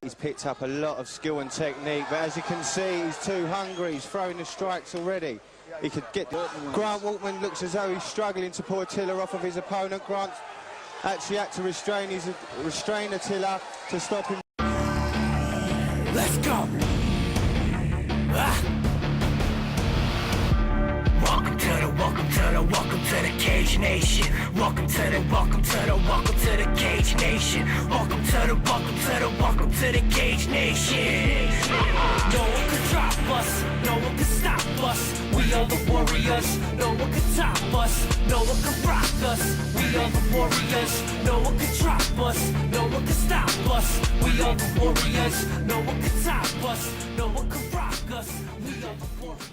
He's picked up a lot of skill and technique, but as you can see, he's too hungry. He's throwing the strikes already. He could get... Grant Waltman looks as though he's struggling to pull Attila off of his opponent. Grant actually had to restrain Attila to stop him. Let's go! Welcome to the Cage Nation. Welcome to the Cage Nation. Welcome to the Cage Nation. No one can drop us, no one can stop us. We are the warriors, no one can top us, no one can rock us. We are the warriors, no one can drop us, no one can stop us. We are the warriors, no one can top us, no one can rock us. We are the warriors.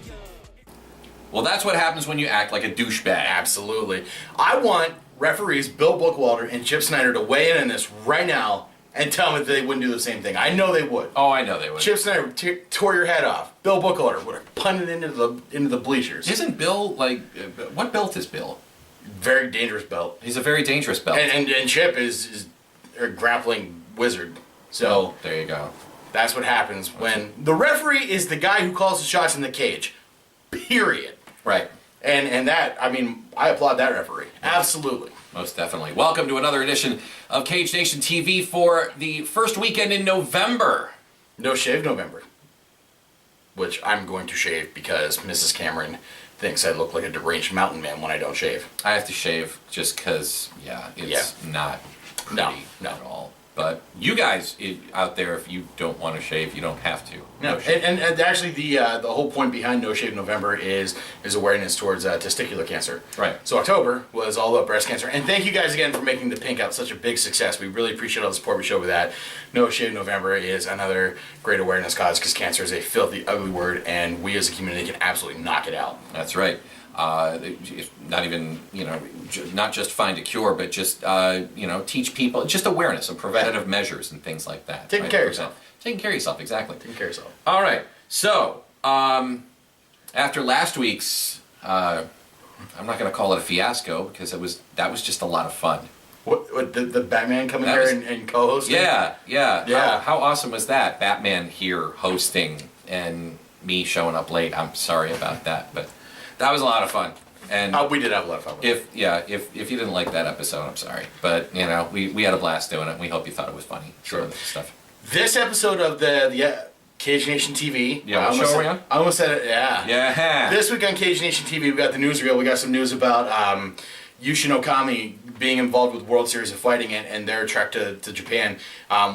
Well, that's what happens when you act like a douchebag. Absolutely. I want referees Bill Bookwalter and Chip Snyder to weigh in on this right now and tell me that they wouldn't do the same thing. I know they would. Oh, I know they would. Chip Snyder tore your head off. Bill Bookwalter would have punted into the bleachers. Isn't Bill, like, what belt is Bill? Very dangerous belt. He's a very dangerous belt. And Chip is a grappling wizard. So there you go. That's what happens when the referee is the guy who calls the shots in the cage. Period. Right. And that, I mean, I applaud that referee. Absolutely. Most definitely. Welcome to another edition of Cage Nation TV for the first weekend in November. No Shave November. Which I'm going to shave because Mrs. Cameron thinks I look like a deranged mountain man when I don't shave. I have to shave just because, it's not pretty at all. But you guys out there, if you don't want to shave, you don't have to. No, and actually the whole point behind No Shave November is awareness towards testicular cancer. Right. So October was all about breast cancer. And thank you guys again for making the pink out such a big success. We really appreciate all the support we show with that. No Shave November is another great awareness cause because cancer is a filthy, ugly word, and we as a community can absolutely knock it out. That's right. Not even, not just find a cure, but just, teach people, just awareness and preventative measures and things like that. Taking care of yourself. Taking care of yourself, exactly. Taking care of yourself. All right. So, after last week's, I'm not going to call it a fiasco because that was just a lot of fun. What the Batman coming here and co-hosting? Yeah. How awesome was that? Batman here hosting and me showing up late. I'm sorry about that, but that was a lot of fun. And we did have a lot of fun with it. If you didn't like that episode, I'm sorry. But, we had a blast doing it, and we hope you thought it was funny. Sure. Stuff. This episode of the Cage Nation TV. Yeah, what show are we on? I almost said it, yeah. Yeah. This week on Cage Nation TV, we got the newsreel. We got some news about Yushin Okami being involved with World Series of Fighting and their trek to Japan.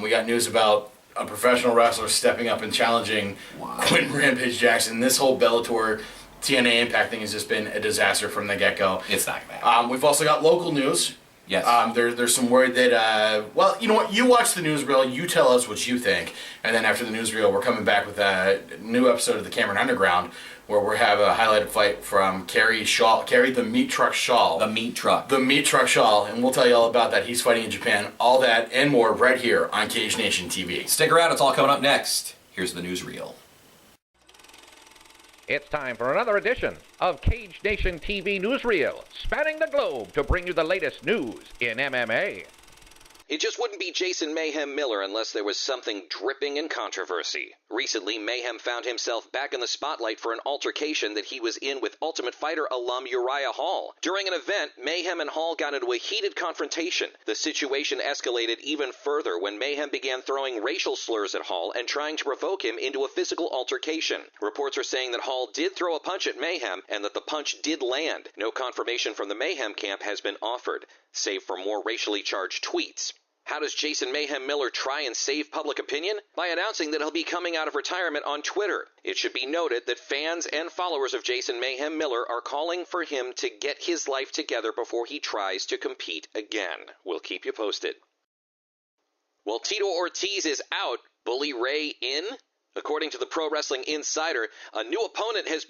We got news about a professional wrestler stepping up and challenging Quentin Rampage Jackson. This whole Bellator TNA Impact thing has just been a disaster from the get-go. It's not bad. We've also got local news. Yes. There's some word that, well, you know what? You watch the newsreel, you tell us what you think, and then after the newsreel, we're coming back with a new episode of the Cameron Underground, where we'll have a highlighted fight from Kerry the Meat Truck Schall. The Meat Truck. The Meat Truck Schall, and we'll tell you all about that. He's fighting in Japan. All that and more right here on Cage Nation TV. Stick around, it's all coming up next. Here's the newsreel. It's time for another edition of Cage Nation TV Newsreel, spanning the globe to bring you the latest news in MMA. It just wouldn't be Jason Mayhem Miller unless there was something dripping in controversy. Recently, Mayhem found himself back in the spotlight for an altercation that he was in with Ultimate Fighter alum Uriah Hall. During an event, Mayhem and Hall got into a heated confrontation. The situation escalated even further when Mayhem began throwing racial slurs at Hall and trying to provoke him into a physical altercation. Reports are saying that Hall did throw a punch at Mayhem and that the punch did land. No confirmation from the Mayhem camp has been offered, save for more racially charged tweets. How does Jason Mayhem Miller try and save public opinion? By announcing that he'll be coming out of retirement on Twitter. It should be noted that fans and followers of Jason Mayhem Miller are calling for him to get his life together before he tries to compete again. We'll keep you posted. Well, Tito Ortiz is out. Bully Ray in? According to the Pro Wrestling Insider, a new opponent has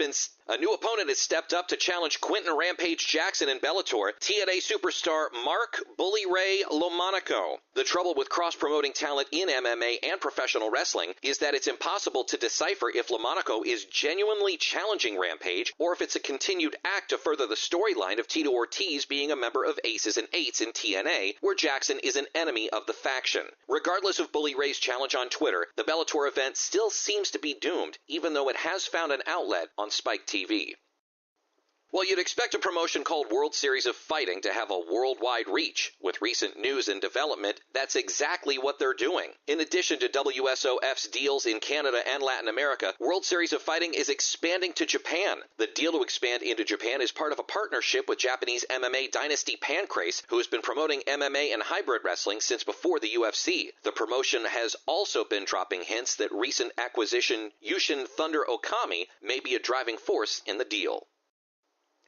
stepped up to challenge Quentin Rampage Jackson in Bellator, TNA superstar Mark Bully Ray Lomanico. The trouble with cross-promoting talent in MMA and professional wrestling is that it's impossible to decipher if Lomanico is genuinely challenging Rampage or if it's a continued act to further the storyline of Tito Ortiz being a member of Aces and Eights in TNA, where Jackson is an enemy of the faction. Regardless of Bully Ray's challenge on Twitter, the Bellator event still seems to be doomed, even though it has found an outlet on Spike TV. Well, you'd expect a promotion called World Series of Fighting to have a worldwide reach. With recent news and development, that's exactly what they're doing. In addition to WSOF's deals in Canada and Latin America, World Series of Fighting is expanding to Japan. The deal to expand into Japan is part of a partnership with Japanese MMA dynasty Pancrase, who has been promoting MMA and hybrid wrestling since before the UFC. The promotion has also been dropping hints that recent acquisition Yushin Thunder Okami may be a driving force in the deal.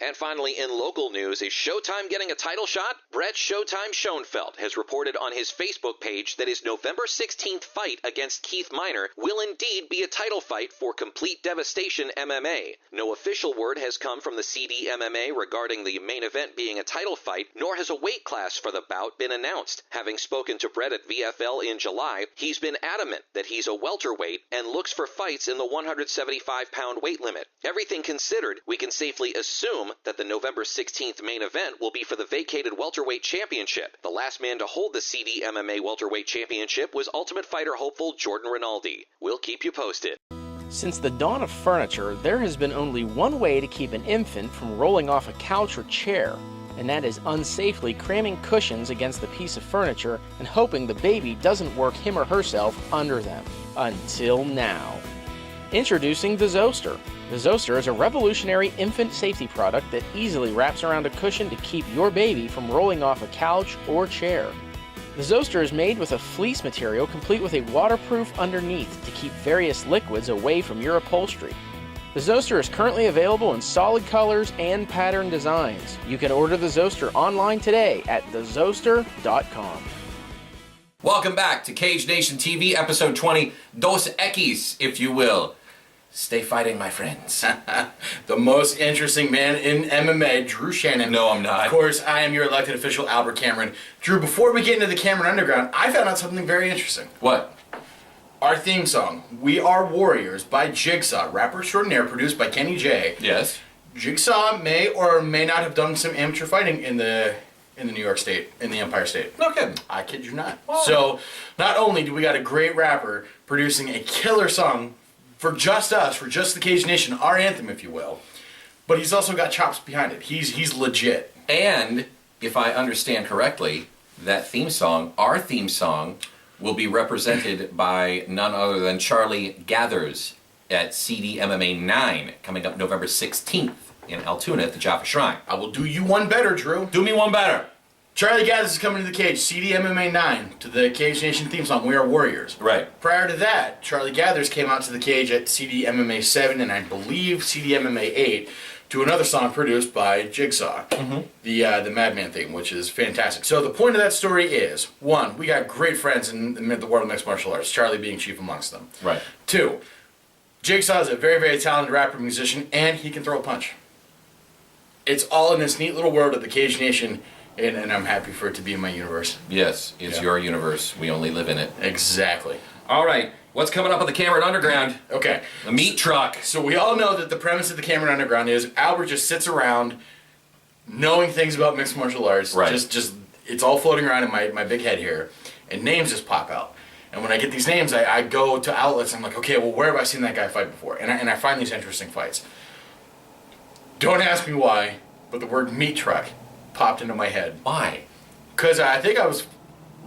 And finally, in local news, is Showtime getting a title shot? Brett Showtime Shoenfelt has reported on his Facebook page that his November 16th fight against Keith Minor will indeed be a title fight for Complete Devastation MMA. No official word has come from the CDMMA regarding the main event being a title fight, nor has a weight class for the bout been announced. Having spoken to Brett at VFL in July, he's been adamant that he's a welterweight and looks for fights in the 175-pound weight limit. Everything considered, we can safely assume that the November 16th main event will be for the vacated welterweight championship. The last man to hold the CDMMA welterweight championship was Ultimate Fighter hopeful Jordan Rinaldi. We'll keep you posted. Since the dawn of furniture, there has been only one way to keep an infant from rolling off a couch or chair, and that is unsafely cramming cushions against the piece of furniture and hoping the baby doesn't work him or herself under them. Until now. Introducing the Zoster. The Zoster is a revolutionary infant safety product that easily wraps around a cushion to keep your baby from rolling off a couch or chair. The Zoster is made with a fleece material complete with a waterproof underneath to keep various liquids away from your upholstery. The Zoster is currently available in solid colors and pattern designs. You can order the Zoster online today at thezoster.com. Welcome back to Cage Nation TV, episode 20, Dos Equis, if you will. Stay fighting, my friends. The most interesting man in MMA, Drew Shannon. No, I'm not. Of course, I am your elected official, Albert Cameron. Drew, before we get into the Cameron Underground, I found out something very interesting. What? Our theme song, We Are Warriors, by Jigsaw, rapper extraordinaire, produced by Kenny J. Yes. Jigsaw may or may not have done some amateur fighting in the New York State, in the Empire State. No kidding. I kid you not. Oh. So, not only do we got a great rapper producing a killer song for just us, for just the Cage Nation, our anthem, if you will, but he's also got chops behind it. He's legit. And, if I understand correctly, that theme song, our theme song, will be represented by none other than Charlie Gathers at CDMMA 9, coming up November 16th in Altoona at the Jaffa Shrine. I will do you one better, Drew. Do me one better. Charlie Gathers is coming to the cage, CDMMA 9, to the Cage Nation theme song, We Are Warriors. Right. Prior to that, Charlie Gathers came out to the cage at CDMMA 7 and I believe CDMMA 8 to another song produced by Jigsaw, the Madman theme, which is fantastic. So the point of that story is, one, we got great friends in the world of mixed martial arts, Charlie being chief amongst them. Right. Two, Jigsaw is a very, very talented rapper, musician, and he can throw a punch. It's all in this neat little world of the Cage Nation, and I'm happy for it to be in my universe. Yes, it's your universe. We only live in it. Exactly. All right, what's coming up on the Cameron Underground? Okay. The meat truck. So we all know that the premise of the Cameron Underground is Albert just sits around knowing things about mixed martial arts. Right. Just it's all floating around in my big head here, and names just pop out. And when I get these names, I go to outlets. I'm like, okay, well, where have I seen that guy fight before? And I find these interesting fights. Don't ask me why, but the word meat truck popped into my head. Why? Because I think I was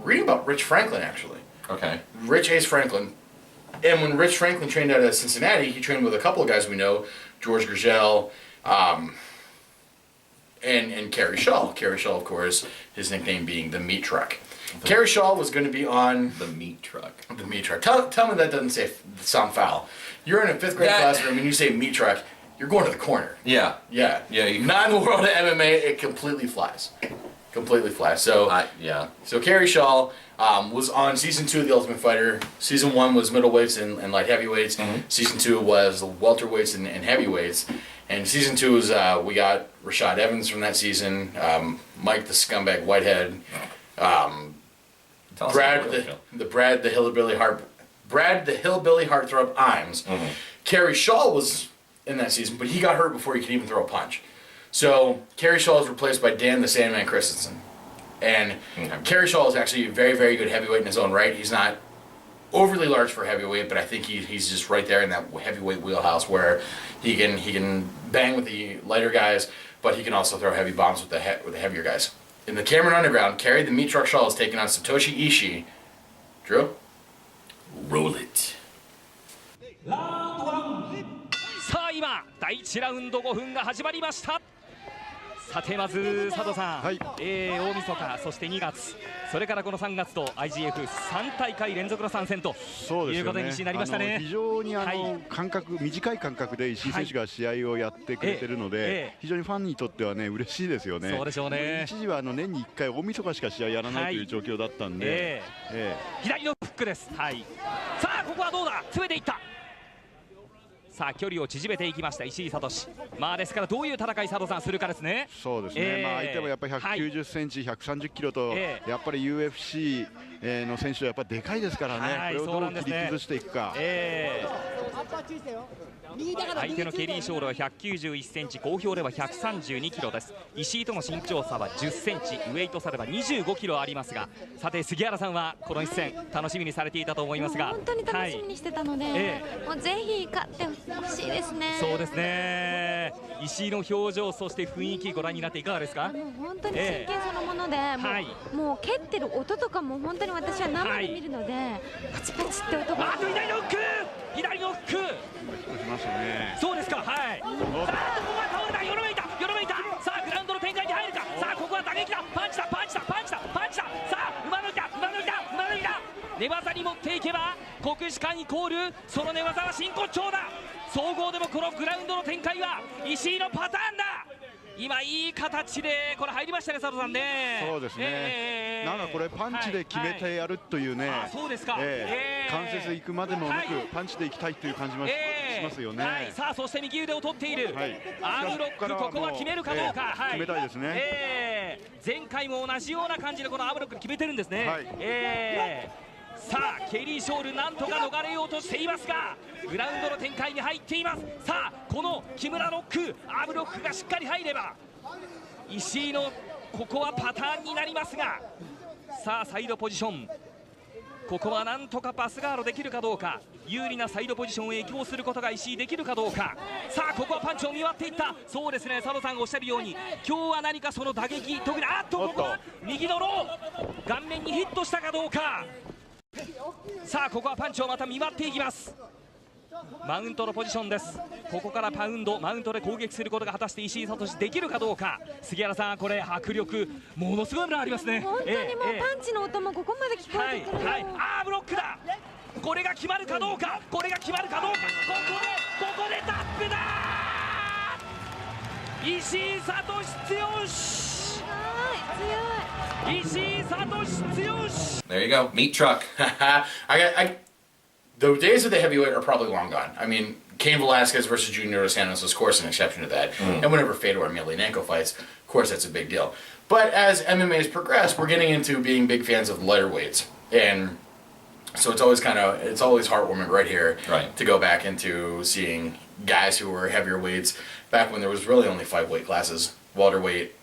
reading about Rich Franklin, actually. Okay. Rich Ace Franklin. And when Rich Franklin trained out of Cincinnati, he trained with a couple of guys we know, George Gurgel, and Kerry Schall. Kerry Schall, of course, his nickname being the Meat Truck. Kerry Schall was going to be on... The meat truck. The Meat Truck. Tell me that doesn't sound foul. You're in a 5th grade classroom and you say Meat Truck, you're going to the corner. Yeah. Yeah. Yeah. Not in the world of MMA, it completely flies. completely flat. So yeah. So Kerry Schall was on season 2 of The Ultimate Fighter. Season 1 was middleweights and light heavyweights. Season 2 was welterweights and heavyweights. And season 2 was we got Rashad Evans from that season, Mike the Scumbag Whitehead, Brad the Hillbilly Heartthrob Imes. Kerry Schall was in that season, but he got hurt before he could even throw a punch. So Kerry Schall is replaced by Dan the Sandman Christensen. And Kerry Schall is actually a very, very good heavyweight in his own right. He's not overly large for heavyweight, but I think he's just right there in that heavyweight wheelhouse where he can bang with the lighter guys, but he can also throw heavy bombs with the heavier guys. In the Cameron Underground, Kerry the Meat Truck Schall is taking on Satoshi Ishii. Drew? Roll it. さあ今第1ラウンド5分が始まりました。さてまず佐藤さん、大晦日そして2月それからこの3月と IGF3 大会連続の参戦ということになりましたね。非常に短い間隔で石井選手が試合をやってくれてるので、非常にファンにとってはね嬉しいですよね。そうでしょうね。一時は年に1回大晦日しか試合やらないという状況だったんで、左のフックです。さあここはどうだ、詰めていった。さあ距離を縮めていきました石井聡。ですからどういう戦い佐藤さんするかですね。そうですね。相手もやっぱり190センチ、130キロと、やっぱり UFC の選手はやっぱりでかいですからね。これをどう切り崩していくか。相手のケリー・ショールは191センチ、合評では132キロです。石井との身長差は10センチ、ウェイト差では25キロありますが、さて杉原さんはこの一戦楽しみにされていたと思いますが、本当に楽しみにしてたので、もうぜひ勝ってほしいですね。そうですね。石井の表情そして雰囲気ご覧になっていかがですか。もう本当に真剣そのもので、もう蹴ってる音とかも本当に私は生で見るので、パチパチって音が。左のフック、左のフック。そうですか。さあここは倒れた、よろめいた。さあグラウンドの展開に入るか。さあここは打撃だ、パンチだ。さあ馬抜いた。寝技に持っていけば国士舘イコールその寝技は真骨頂だ。総合でもこのグラウンドの展開は石井のパターンだ。今いい形でこれ入りましたね佐藤さんね。そうですね。なんかこれパンチで決めてやるというね。そうですか。関節行くまでもなくパンチで行きたいという感じもしますよね。さあそして右腕を取っている。アームロックここは決めるかどうか。決めたいですね。前回も同じような感じでこのアームロック決めてるんですね。さあケリー・ショールなんとか逃れようとしていますがグラウンドの展開に入っています。さあこの木村ロック、アームロックがしっかり入れば石井のここはパターンになりますが、さあサイドポジション、ここはなんとかパスガードできるかどうか、有利なサイドポジションへ移行することが石井できるかどうか。さあここはパンチを見割っていった。そうですね、佐藤さんがおっしゃるように今日は何かその打撃、特にここは右のロー顔面にヒットしたかどうか。さあここはパンチをまた見舞っていきます。マウントのポジションです。ここからマウントで攻撃することが果たして石井聡できるかどうか。杉原さんこれ迫力ものすごいものありますね。本当にもうパンチの音もここまで聞こえてくる。アームロックだ。これが決まるかどうか。ここでタップだ。石井聡強し。石井聡強し。 There you go, meat truck. The days of the heavyweight are probably long gone. I mean, Cain Velasquez versus Junior Dos Santos was, of course, an exception to that. And whenever Fedor Emelianenko fights, of course, that's a big deal. But as MMA has progressed, we're getting into being big fans of lighter weights, and so it's always heartwarming right here to go back into seeing guys who were heavier weights back when there was really only 5 weight classes: welterweight,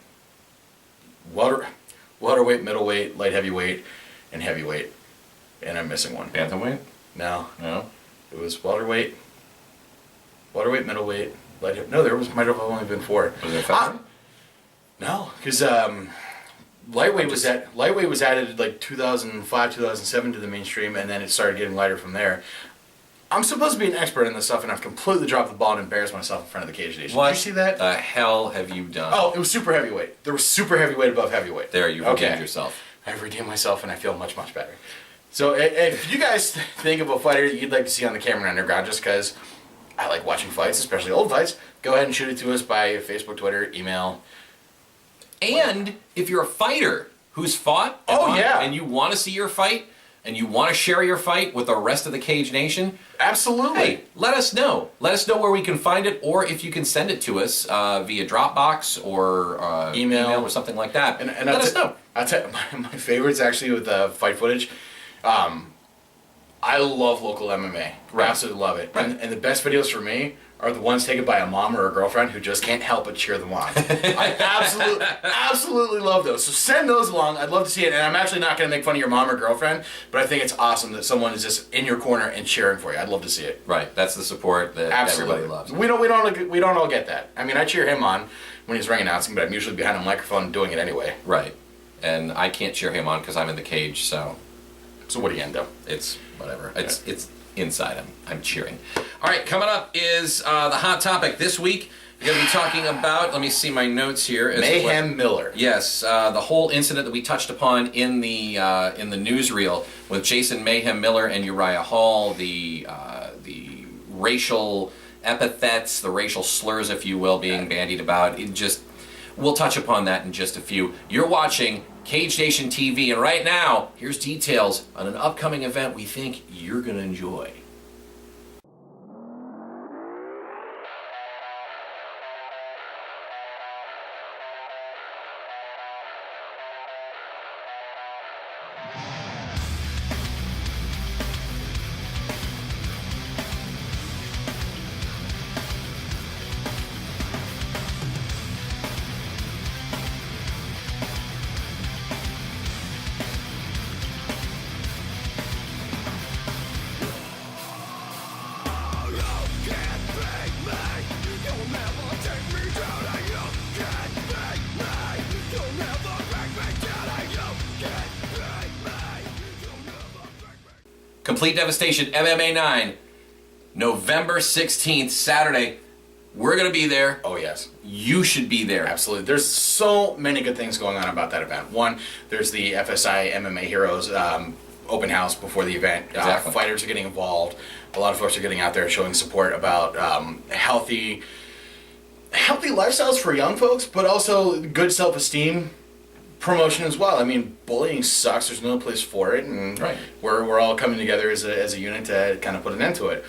middleweight, light heavyweight, and heavyweight. And I'm missing one. Bantamweight? No. It was welterweight, middleweight, light heavyweight. No, might have only been 4. Was it 5? No, because lightweight was added like 2005, 2007 to the mainstream, and then it started getting lighter from there. I'm supposed to be an expert in this stuff, and I've completely dropped the ball and embarrassed myself in front of the Cage Nation. What Did you see that? the hell have you done? Oh, it was super heavyweight. There was super heavyweight above heavyweight. There, you redeemed yourself. I've redeemed myself, and I feel much, much better. So if you guys think of a fighter that you'd like to see on the Cameron Underground, just because I like watching fights, especially old fights, go ahead and shoot it to us by Facebook, Twitter, email. And if you're a fighter who's fought and you want to see your fight, and you want to share your fight with the rest of the Cage Nation, absolutely. Hey, let us know. Let us know where we can find it, or if you can send it to us via Dropbox or email or something like that. And let us know. I'll tell you, my favorites actually with fight footage. I love local MMA. Right. Absolutely love it. Right. And the best videos for me are the ones taken by a mom or a girlfriend who just can't help but cheer them on. I absolutely love those. So send those along. I'd love to see it. And I'm actually not going to make fun of your mom or girlfriend, but I think it's awesome that someone is just in your corner and cheering for you. I'd love to see it. Right. That's the support that everybody loves. We don't all get that. I mean, I cheer him on when he's ring announcing, but I'm usually behind a microphone doing it anyway. Right. And I can't cheer him on because I'm in the cage. So what are you gonna do? It's whatever. It's inside. I'm cheering. All right, coming up is the hot topic this week. We're going to be talking about, let me see my notes here. Mayhem Miller. Yes, the whole incident that we touched upon in the newsreel with Jason Mayhem Miller and Uriah Hall, the racial epithets, the racial slurs, if you will, being bandied about. We'll touch upon that in just a few. You're watching Cage Nation TV, and right now, here's details on an upcoming event we think you're going to enjoy. Complete Devastation MMA 9, November 16th, Saturday. We're going to be there. Oh, yes. You should be there. Absolutely. There's so many good things going on about that event. One, there's the FSI MMA Heroes open house before the event. Exactly. Fighters are getting involved. A lot of folks are getting out there showing support about healthy lifestyles for young folks, but also good self-esteem promotion as well. I mean, bullying sucks. There's no place for it, and we're all coming together as a unit to kind of put an end to it.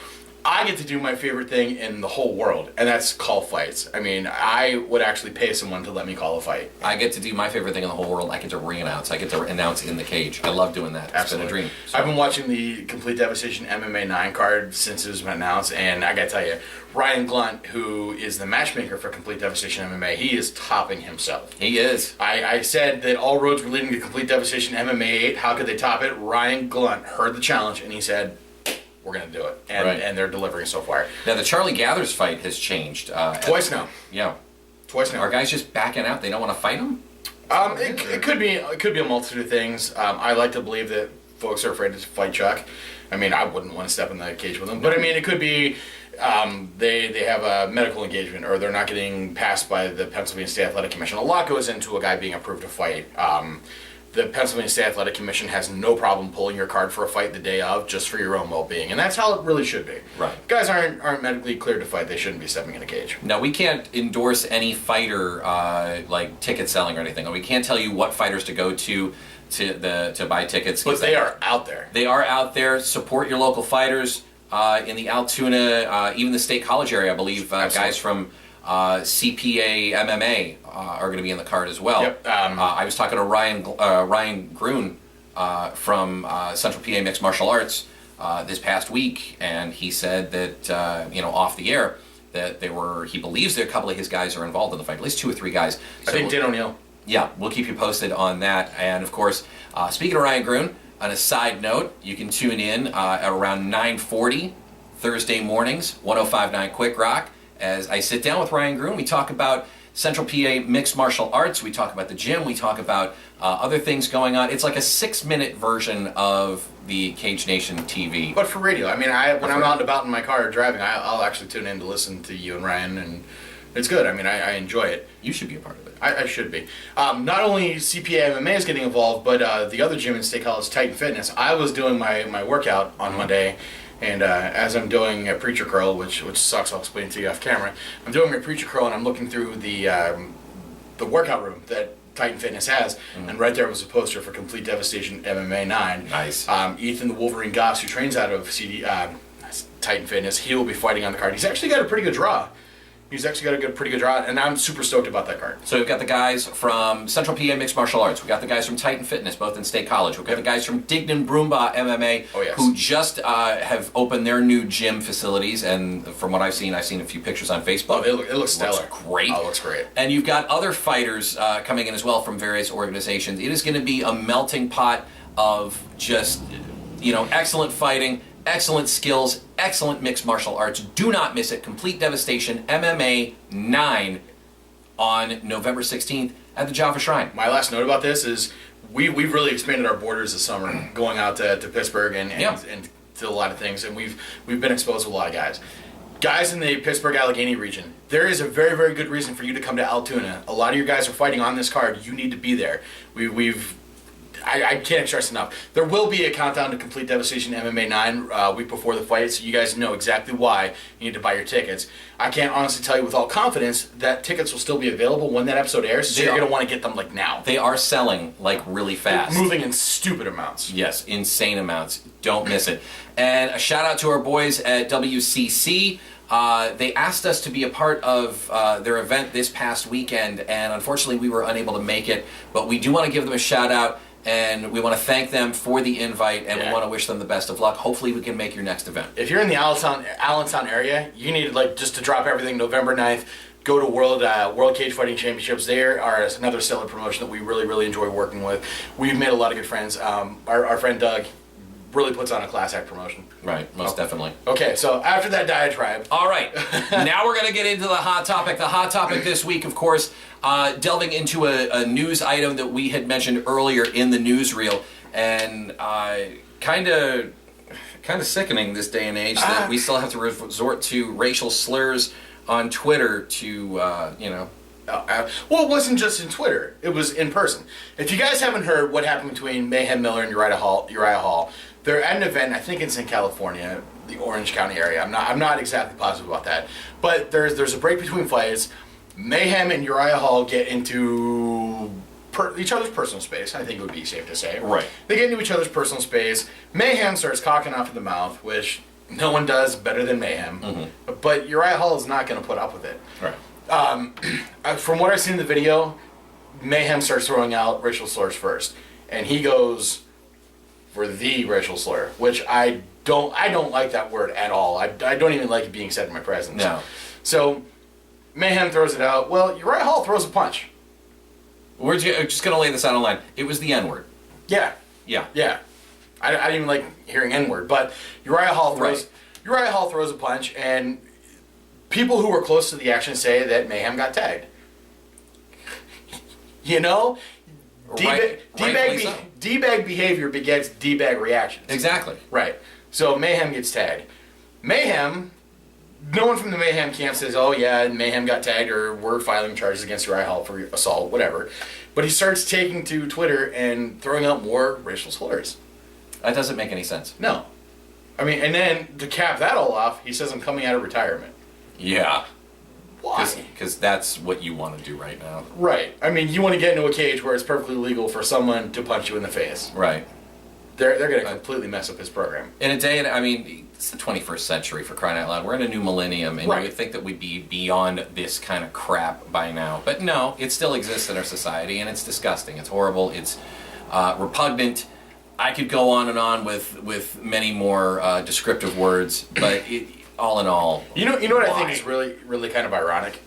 I get to do my favorite thing in the whole world, and that's call fights. I mean, I would actually pay someone to let me call a fight. I get to do my favorite thing in the whole world. I get to ring announce. I get to announce in the cage. I love doing that. Absolutely. It's been a dream. So. I've been watching the Complete Devastation MMA 9 card since it was announced, and I gotta tell you, Ryan Glunt, who is the matchmaker for Complete Devastation MMA, he is topping himself. He is. I said that all roads were leading to Complete Devastation MMA 8. How could they top it? Ryan Glunt heard the challenge, and he said, we're going to do it. And they're delivering so far. Now, the Charlie Gathers fight has changed. Twice now. Yeah. Twice now. Are guys just backing out? They don't want to fight him? It could be a multitude of things. I like to believe that folks are afraid to fight Chuck. I mean, I wouldn't want to step in the cage with him. But, I mean, it could be they have a medical engagement, or they're not getting passed by the Pennsylvania State Athletic Commission. A lot goes into a guy being approved to fight. The Pennsylvania State Athletic Commission has no problem pulling your card for a fight the day of, just for your own well-being, and that's how it really should be. Right. Guys aren't medically cleared to fight; they shouldn't be stepping in a cage. No, we can't endorse any fighter like ticket selling or anything. We can't tell you what fighters to go to buy tickets. But they are out there. They are out there. Support your local fighters in the Altoona, even the State College area. I believe guys from CPA MMA are going to be in the card as well. Yep. I was talking to Ryan Grun from Central PA Mixed Martial Arts this past week, and he said that off the air that he believes that a couple of his guys are involved in the fight, at least 2 or 3 guys. I think Dan O'Neill. Yeah, we'll keep you posted on that. And of course, speaking of Ryan Grun, on a side note, you can tune in at around 9:40 Thursday mornings, 105.9 Quick Rock. As I sit down with Ryan Grun, we talk about Central PA Mixed Martial Arts, we talk about the gym, we talk about other things going on. It's like a 6-minute version of the Cage Nation TV. But for radio. I mean, when I'm out and about in my car driving, I'll actually tune in to listen to you and Ryan, and it's good. I mean, I enjoy it. You should be a part of it. I should be. Not only CPA MMA is getting involved, but the other gym in State College, Titan Fitness. I was doing my workout on Monday, and as I'm doing a preacher curl, which sucks, I'll explain to you off camera. I'm doing my preacher curl, and I'm looking through the workout room that Titan Fitness has, and right there was a poster for Complete Devastation MMA 9. Nice. Ethan the Wolverine Goss, who trains out of Titan Fitness, he will be fighting on the card. He's actually got a pretty good draw. He's actually got a pretty good draw, and I'm super stoked about that card. So we've got the guys from Central PA Mixed Martial Arts. We've got the guys from Titan Fitness, both in State College. We've got the guys from Dignan Broomba MMA, who just have opened their new gym facilities. And from what I've seen a few pictures on Facebook. Oh, it looks stellar. Looks great. Oh, it looks great. And you've got other fighters coming in as well from various organizations. It is going to be a melting pot of just, excellent fighting, excellent skills, excellent mixed martial arts. Do not miss it. Complete Devastation MMA 9 on November 16th at the Java Shrine. My last note about this is we've really expanded our borders this summer, going out to Pittsburgh and to a lot of things, and we've been exposed to a lot of guys. Guys in the Pittsburgh-Allegheny region, there is a very, very good reason for you to come to Altoona. A lot of your guys are fighting on this card. You need to be there. I can't stress enough. There will be a countdown to Complete Devastation MMA 9 week before the fight, so you guys know exactly why you need to buy your tickets. I can't honestly tell you with all confidence that tickets will still be available when that episode airs, so you're going to want to get them now. They are selling really fast. They're moving in stupid amounts. Yes, insane amounts. Don't miss it. And a shout out to our boys at WCC. They asked us to be a part of their event this past weekend, and unfortunately we were unable to make it, but we do want to give them a shout out. And we want to thank them for the invite, and we want to wish them the best of luck. Hopefully we can make your next event. If you're in the Allentown area, you need just to drop everything November 9th, go to World Cage Fighting Championships. They are another stellar promotion that we really, really enjoy working with. We've made a lot of good friends. Our friend Doug really puts on a class act promotion. Right, most definitely. Okay, so after that diatribe. All right, now we're going to get into the hot topic. The hot topic this week, of course, delving into a news item that we had mentioned earlier in the newsreel, and kind of sickening this day and age that we still have to resort to racial slurs on Twitter to, well, it wasn't just in Twitter. It was in person. If you guys haven't heard what happened between Mayhem Miller and Uriah Hall, they're at an event, I think it's in California, the Orange County area. I'm not exactly positive about that. But there's a break between fights. Mayhem and Uriah Hall get into each other's personal space, I think it would be safe to say. Right. They get into each other's personal space. Mayhem starts cocking off at the mouth, which no one does better than Mayhem. Mm-hmm. But Uriah Hall is not going to put up with it. Right. From what I've seen in the video, Mayhem starts throwing out racial slurs first, and he goes for the racial slur, which I don't like that word at all. I don't even like it being said in my presence. No. So Mayhem throws it out. Well, Uriah Hall throws a punch. We're just going to lay this out online. It was the N-word. Yeah. Yeah. Yeah. I didn't even like hearing N-word, but Uriah Hall throws a punch, and people who were close to the action say that Mayhem got tagged. D-bag behavior begets D-bag reactions. Exactly. Right. So Mayhem gets tagged. Mayhem, no one from the Mayhem camp says, oh yeah, Mayhem got tagged, or we're filing charges against Uriah Hall for assault, whatever. But he starts taking to Twitter and throwing out more racial slurs. That doesn't make any sense. No. I mean, and then to cap that all off, he says, I'm coming out of retirement. Yeah. Why? Because that's what you want to do right now. Right. I mean, you want to get into a cage where it's perfectly legal for someone to punch you in the face. Right. They're going to completely mess up his program. In a day, I mean, it's the 21st century, for crying out loud. We're in a new millennium, and you would think that we'd be beyond this kind of crap by now. But no, it still exists in our society, and it's disgusting. It's horrible. It's repugnant. I could go on and on with many more descriptive words, but all in all, you know what I think is really, really kind of ironic?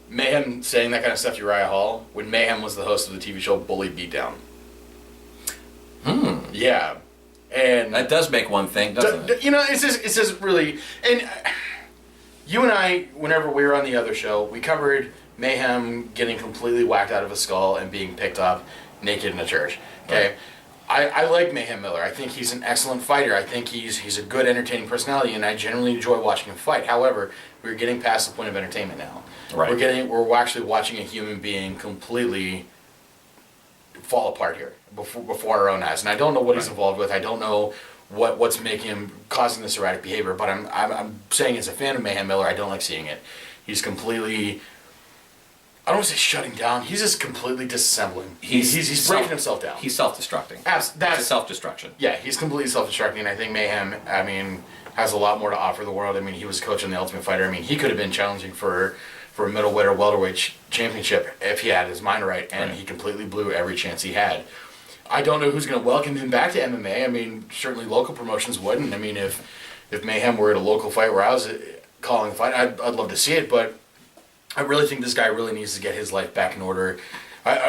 Mayhem saying that kind of stuff to Uriah Hall when Mayhem was the host of the TV show Bully Beatdown. Yeah, and that does make one thing, doesn't it? It's just really, and you and I, whenever we were on the other show, we covered Mayhem getting completely whacked out of his skull and being picked up naked in a church. Okay. Right. I like Mayhem Miller. I think he's an excellent fighter. I think he's a good, entertaining personality, and I generally enjoy watching him fight. However, we're getting past the point of entertainment now. Right. We're actually watching a human being completely fall apart here before our own eyes, and I don't know what he's involved with. I don't know what's making him causing this erratic behavior. But I'm saying, as a fan of Mayhem Miller, I don't like seeing it. He's completely I don't want to say shutting down. He's just completely disassembling. He's breaking himself down. He's self-destructing. That's self-destruction. Yeah, he's completely self-destructing, and I think Mayhem, I mean, has a lot more to offer the world. I mean, he was coaching the Ultimate Fighter. I mean, he could have been challenging for a middleweight or welterweight championship if he had his mind right, and he completely blew every chance he had. I don't know who's going to welcome him back to MMA. I mean, certainly local promotions wouldn't. I mean, if Mayhem were at a local fight where I was calling the fight, I'd love to see it, but I really think this guy really needs to get his life back in order.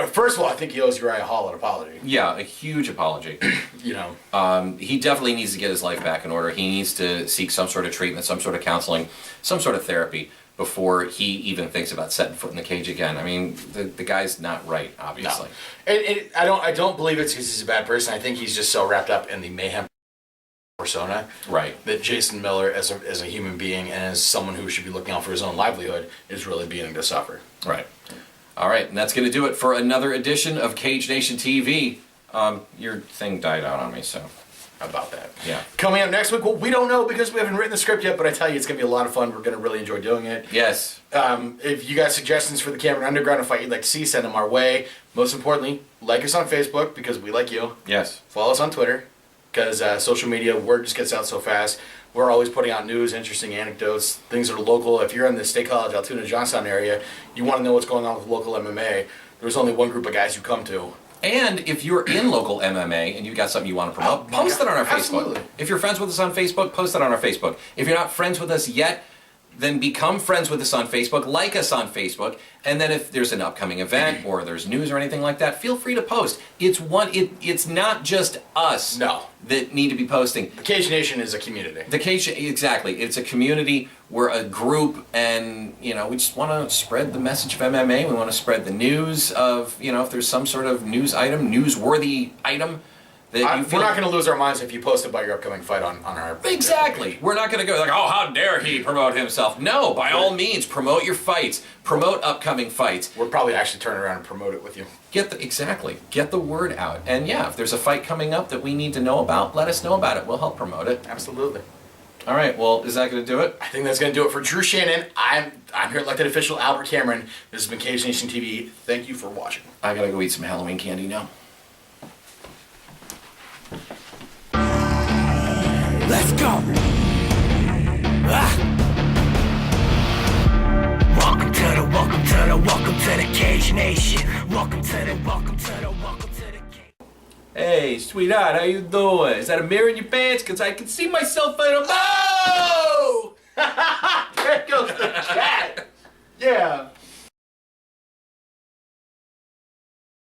First of all, I think he owes Uriah Hall an apology. Yeah, a huge apology. You know, he definitely needs to get his life back in order. He needs to seek some sort of treatment, some sort of counseling, some sort of therapy before he even thinks about setting foot in the cage again. I mean, the guy's not right, obviously. No. I don't believe it's because he's a bad person. I think he's just so wrapped up in the Mayhem persona, right? That Jason Miller, as a human being and as someone who should be looking out for his own livelihood, is really beginning to suffer. Right. All right, and that's going to do it for another edition of Cage Nation TV. Your thing died out on me, so about that. Yeah. Coming up next week, well, we don't know because we haven't written the script yet, but I tell you, it's going to be a lot of fun. We're going to really enjoy doing it. Yes. If you got suggestions for the Cameron Underground, a fight you'd like to see, send them our way. Most importantly, like us on Facebook because we like you. Yes. Follow us on Twitter because social media, word just gets out so fast. We're always putting out news, interesting anecdotes, things that are local. If you're in the State College, Altoona, Johnstown area, you want to know what's going on with local MMA, there's only one group of guys you come to. And if you're in local MMA and you've got something you want to promote, post it on our Facebook. Absolutely. If you're friends with us on Facebook, post it on our Facebook. If you're not friends with us yet, then become friends with us on Facebook, like us on Facebook, and then if there's an upcoming event or there's news or anything like that, feel free to post. It's not just us that need to be posting. The Cage Nation is a community. Exactly. It's a community. We're a group, and we just want to spread the message of MMA. We want to spread the news of, if there's some sort of news item, newsworthy item, that you feel... We're not going to lose our minds if you post about your upcoming fight on our... Exactly. We're not going to go like, oh, how dare he promote himself. No, by all means, promote your fights. Promote upcoming fights. We'll probably actually turn around and promote it with you. Get the word out. And yeah, if there's a fight coming up that we need to know about, let us know about it. We'll help promote it. Absolutely. All right, well, is that going to do it? I think that's going to do it for Drew Shannon. I'm here elected official Albert Cameron. This has been Cage Nation TV. Thank you for watching. I got to go eat some Halloween candy now. Let's go! Welcome to the Cage Nation. Welcome to the Cage. Hey, sweetheart, how you doing? Is that a mirror in your pants? Because I can see myself in a... Oh! There goes the cat! Yeah.